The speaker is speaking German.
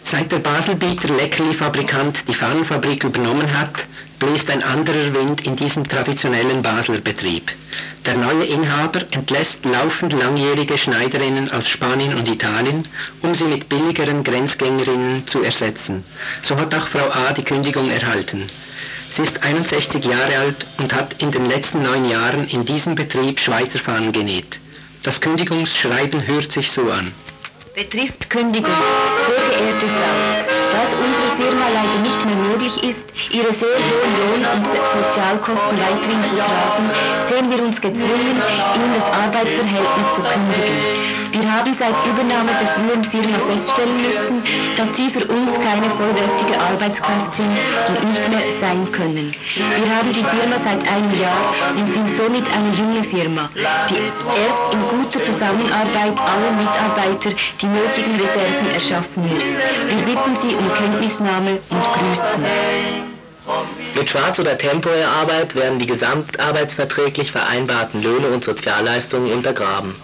Seit der Baselbieter Leckerli-Fabrikant die Fahnenfabrik übernommen hat, bläst ein anderer Wind in diesem traditionellen Basler Betrieb. Der neue Inhaber entlässt laufend langjährige Schneiderinnen aus Spanien und Italien, um sie mit billigeren Grenzgängerinnen zu ersetzen. So hat auch Frau A. die Kündigung erhalten. Sie ist 61 Jahre alt und hat in den letzten 9 Jahren in diesem Betrieb Schweizer Fahnen genäht. Das Kündigungsschreiben hört sich so an. Betrifft Kündigung. Sehr geehrte Frau, da es unserer Firma leider nicht mehr möglich ist, ihre sehr hohen Lohn- und Sozialkosten weiterhin zu tragen, sehen wir uns gezwungen, Ihnen das Arbeitsverhältnis zu kündigen. Wir haben seit Übernahme der früheren Firma feststellen müssen, dass Sie für uns keine vollwertige Arbeitskraft sind und nicht mehr sein können. Wir haben die Firma seit einem Jahr und sind somit eine junge Firma, die erst in guter Zusammenarbeit aller Mitarbeiter die nötigen Reserven erschaffen muss. Wir bitten Sie um Kenntnisnahme und Grüßen. Mit Schwarz- oder Temporärarbeit werden die gesamtarbeitsverträglich vereinbarten Löhne und Sozialleistungen untergraben.